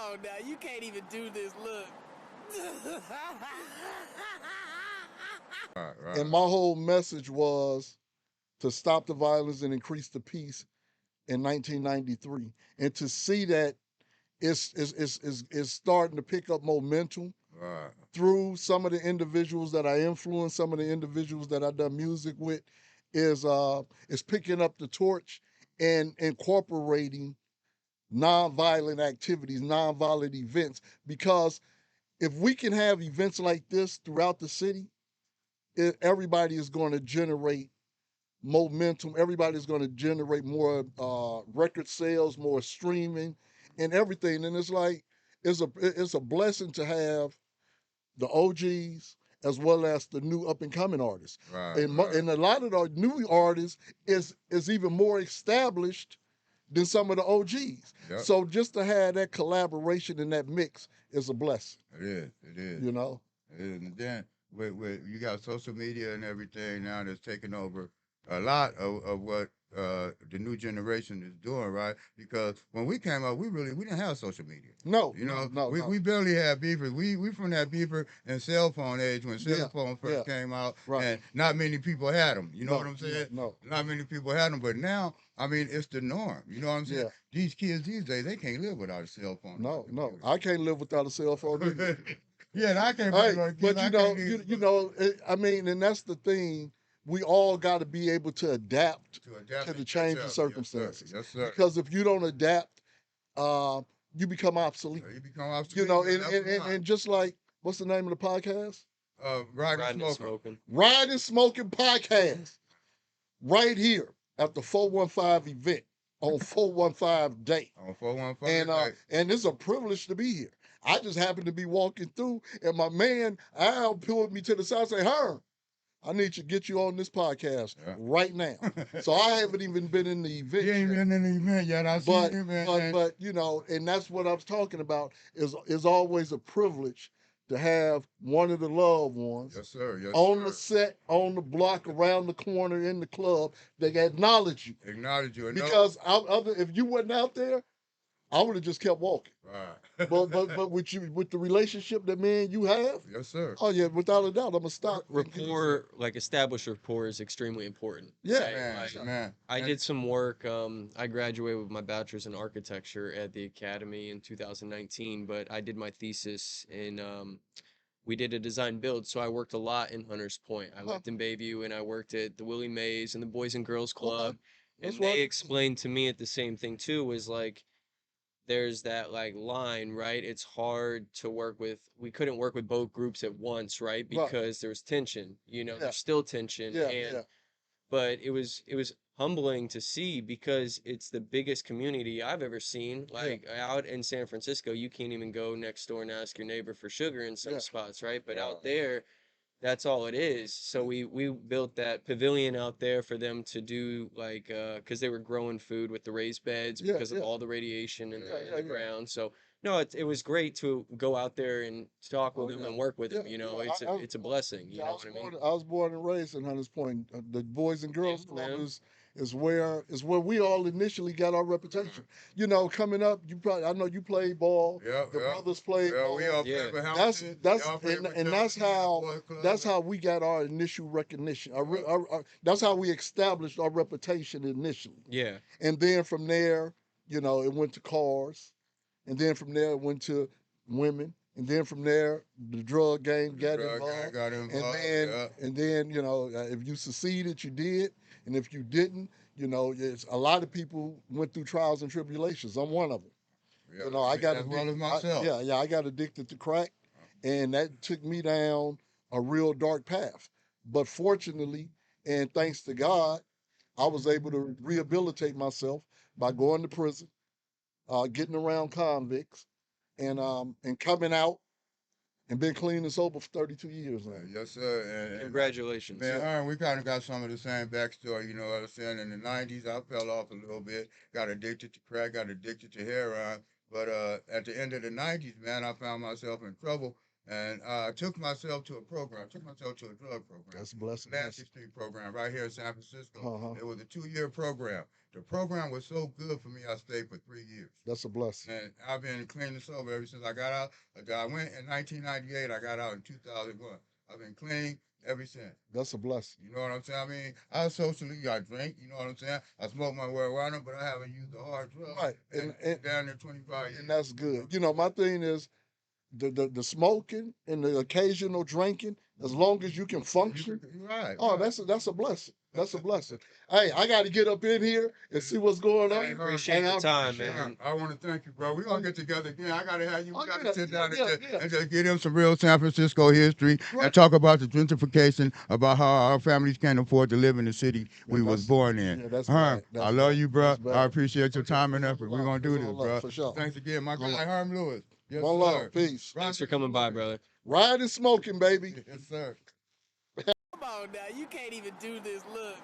on now. You can't even do this. Look. And my whole message was to stop the violence and increase the peace in 1993. And to see that it's starting to pick up momentum through some of the individuals that I influence, some of the individuals that I done music with, is picking up the torch and incorporating nonviolent activities, nonviolent events. Because if we can have events like this throughout the city, everybody is going to generate momentum. Everybody's going to generate more record sales, more streaming, and everything. And it's like it's a blessing to have the OGs as well as the new up and coming artists. And a lot of the new artists is even more established than some of the OGs. Yep. So just to have that collaboration and that mix is a blessing. It is. It is. You know. It is. And then with you got social media and everything now that's taking over a lot of what the new generation is doing, right? Because when we came up, we didn't have social media. No, You know, no. we barely had beeper. We from that beeper and cell phone age when cell phone first came out, and not many people had them. You know what I'm saying? No. Not many people had them, but now, I mean, it's the norm. You know what I'm saying? Yeah. These kids these days, they can't live without a cell phone. No. I can't live without a cell phone either. Yeah, I can't. Hey, but you know, I mean, and that's the thing. We all got to be able to adapt to the changing circumstances. Yes, sir. Because if you don't adapt, you become obsolete. You become obsolete. You know, and just like, what's the name of the podcast? Riding and Smoking. Riding and Smoking podcast. Right here at the 415 event on 415 day. On 415 and it's a privilege to be here. I just happened to be walking through, and my man Al pulled me to the side and said, Herm, I need to get you on this podcast right now. So I haven't even been in the event. You ain't been in the event yet. I see you, man. But you know, and that's what I was talking about. Is always a privilege to have one of the loved ones on the set, on the block, around the corner, in the club, they acknowledge you. Because if you wasn't out there, I would have just kept walking. Right. but with the relationship that me and you have, yes, sir. Oh yeah, without a doubt, I'm gonna stop. Rapport, like established rapport, is extremely important. Yeah, man. I did some work. I graduated with my bachelor's in architecture at the academy in 2019, but I did my thesis in. We did a design build, so I worked a lot in Hunters Point. I lived in Bayview, and I worked at the Willie Mays and the Boys and Girls Club. And they explained to me at the same thing too, was like, there's that like line, right? It's hard to work with. We couldn't work with both groups at once, right? Because there was tension. You know, there's still tension. But it was humbling to see, because it's the biggest community I've ever seen. Like out in San Francisco, you can't even go next door and ask your neighbor for sugar in some spots, right? But out there, that's all it is. So we built that pavilion out there for them to do, like, because they were growing food with the raised beds because of all the radiation in the ground. So no, it was great to go out there and talk with them and work with them. You know, it's a blessing. You know what I mean? I was born and raised in Hunters Point. The Boys and Girls Club is where we all initially got our reputation. You know, coming up, I know you played ball. The brothers played ball. We all played for Hamilton. That's how we got our initial recognition. That's how we established our reputation initially. Yeah. And then from there, you know, it went to cars, and then from there it went to women. And then from there, the drug gang got involved. And then, you know, if you succeeded, you did. And if you didn't, you know, a lot of people went through trials and tribulations. I'm one of them. You know, I got I got addicted to crack, and that took me down a real dark path. But fortunately, and thanks to God, I was able to rehabilitate myself by going to prison, getting around convicts, and coming out and been clean and sober for 32 years now. Yes, sir. And congratulations. Man, Herm, we kind of got some of the same backstory. You know what I'm saying? In the 90s, I fell off a little bit, got addicted to crack, got addicted to heroin. But at the end of the 90s, man, I found myself in trouble. And I took myself to a program. I took myself to a drug program. That's a blessing. Nancy Street program right here in San Francisco. Uh-huh. It was a 2-year program. The program was so good for me, I stayed for 3 years. That's a blessing. And I've been clean and sober ever since I got out. I went in 1998. I got out in 2001. I've been clean ever since. That's a blessing. You know what I'm saying? I mean, I socially, I drink, you know what I'm saying? I smoke my marijuana, but I haven't used a hard drug. Right. And down there 25 years. And that's good. You know, my thing is the smoking and the occasional drinking, as long as you can function. Right. Oh, that's a blessing. That's a blessing. Hey, I got to get up in here and see what's going on. Hey, Herm, Appreciate the time, man. I want to thank you, bro. We're going to get together again. I got to have you. We Oh, got yeah, to sit down yeah, and just get him some real San Francisco history Right. and talk about the gentrification, about how our families can't afford to live in the city we Yeah, was born in. yeah, that's Herm, bad. That's I love bad. you, bro. That's bad. I appreciate your Okay, time and it's effort. all We're going to do love. this, It's all bro. love, for sure. Thanks again. My One guy, love. Herm Lewis. Yes, One sir. love. Peace. Thanks for coming by, brother. Ride and smoking, baby. Yes, sir. Come on now, you can't even do this. Look.